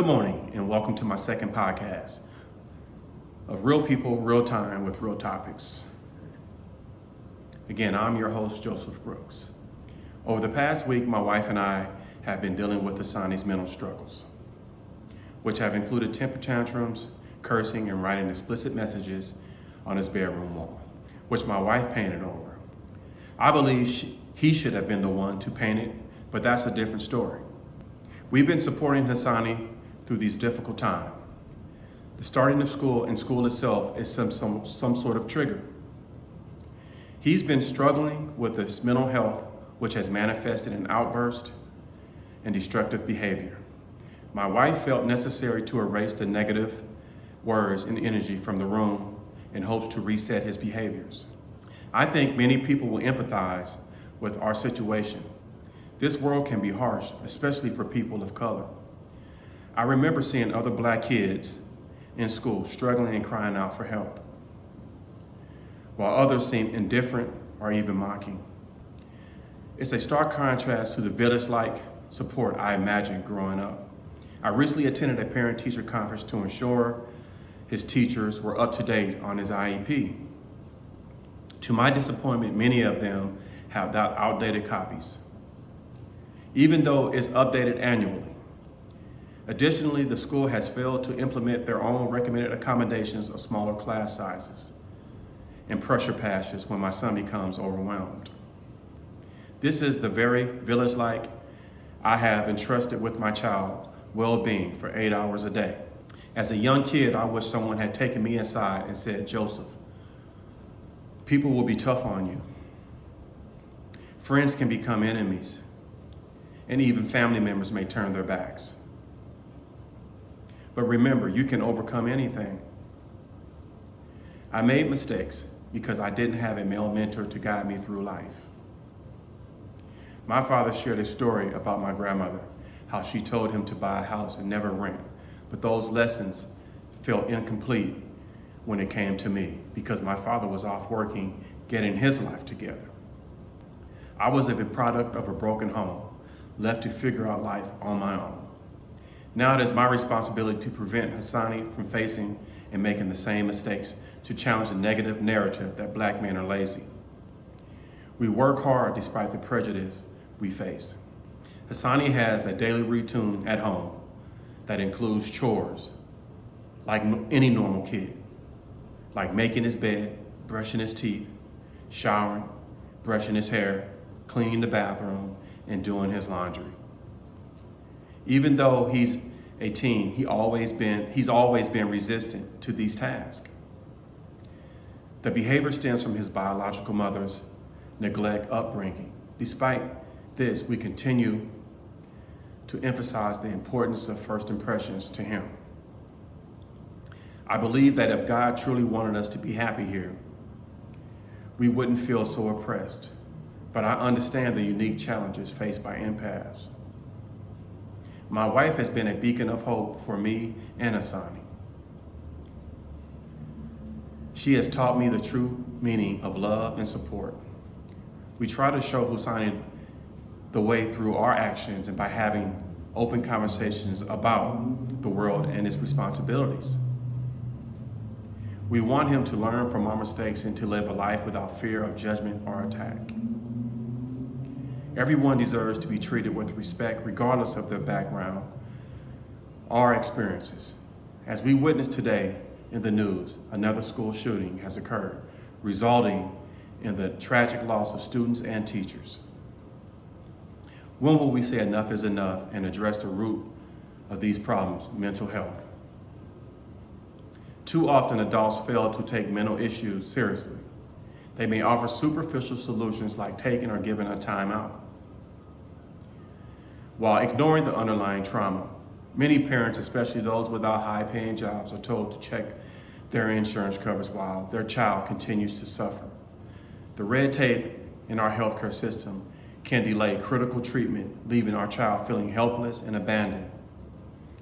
Good morning and welcome to my second podcast of Real People, Real Time with Real Topics. Again, I'm your host, Joseph Brooks. Over the past week, my wife and I have been dealing with Hassani's mental struggles, which have included temper tantrums, cursing, and writing explicit messages on his bedroom wall, which my wife painted over. I believe he should have been the one to paint it, but that's a different story. We've been supporting Hassani through these difficult times. The starting of school and school itself is some sort of trigger. He's been struggling with his mental health, which has manifested in outbursts and destructive behavior. My wife felt necessary to erase the negative words and energy from the room in hopes to reset his behaviors. I think many people will empathize with our situation. This world can be harsh, especially for people of color. I remember seeing other Black kids in school struggling and crying out for help, while others seem indifferent or even mocking. It's a stark contrast to the village-like support I imagined growing up. I recently attended a parent-teacher conference to ensure his teachers were up to date on his IEP. To my disappointment, many of them have outdated copies, even though it's updated annually. Additionally, the school has failed to implement their own recommended accommodations of smaller class sizes and pressure passes when my son becomes overwhelmed. This is the very village-like I have entrusted with my child's well-being for 8 hours a day. As a young kid, I wish someone had taken me aside and said, "Joseph, people will be tough on you. Friends can become enemies, and even family members may turn their backs. But remember, you can overcome anything." I made mistakes because I didn't have a male mentor to guide me through life. My father shared a story about my grandmother, how she told him to buy a house and never rent. But those lessons felt incomplete when it came to me because my father was off working, getting his life together. I was a product of a broken home, left to figure out life on my own. Now it is my responsibility to prevent Hassani from facing and making the same mistakes, to challenge the negative narrative that Black men are lazy. We work hard despite the prejudice we face. Hassani has a daily routine at home that includes chores, like any normal kid, like making his bed, brushing his teeth, showering, brushing his hair, cleaning the bathroom, and doing his laundry. Even though he's a teen, he's always been resistant to these tasks. The behavior stems from his biological mother's neglect upbringing. Despite this, we continue to emphasize the importance of first impressions to him. I believe that if God truly wanted us to be happy here, we wouldn't feel so oppressed. But I understand the unique challenges faced by empaths. My wife has been a beacon of hope for me and Hassani. She has taught me the true meaning of love and support. We try to show Hassani the way through our actions and by having open conversations about the world and its responsibilities. We want him to learn from our mistakes and to live a life without fear of judgment or attack. Everyone deserves to be treated with respect regardless of their background or experiences. As we witness today in the news, another school shooting has occurred, resulting in the tragic loss of students and teachers. When will we say enough is enough and address the root of these problems, mental health? Too often adults fail to take mental issues seriously. They may offer superficial solutions like taking or giving a timeout, while ignoring the underlying trauma. Many parents, especially those without high-paying jobs, are told to check their insurance coverage while their child continues to suffer. The red tape in our healthcare system can delay critical treatment, leaving our child feeling helpless and abandoned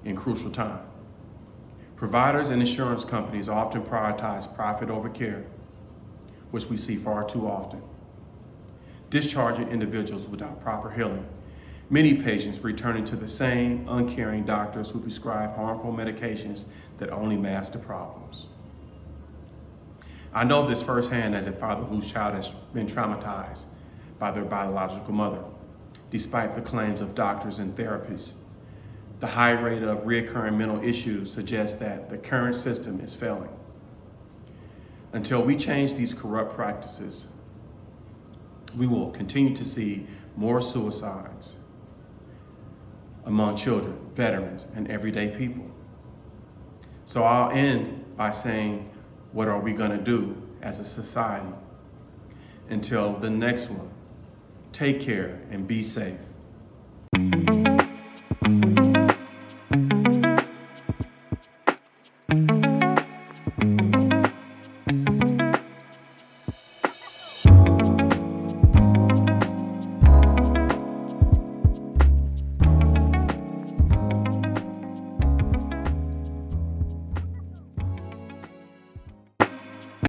in crucial time. Providers and insurance companies often prioritize profit over care, which we see far too often, discharging individuals without proper healing Many patients returning to the same uncaring doctors who prescribe harmful medications that only mask the problems. I know this firsthand as a father whose child has been traumatized by their biological mother. Despite the claims of doctors and therapists, the high rate of recurring mental issues suggests that the current system is failing. Until we change these corrupt practices, we will continue to see more suicides among children, veterans, and everyday people. So I'll end by saying, what are we going to do as a society? Until the next one, take care and be safe.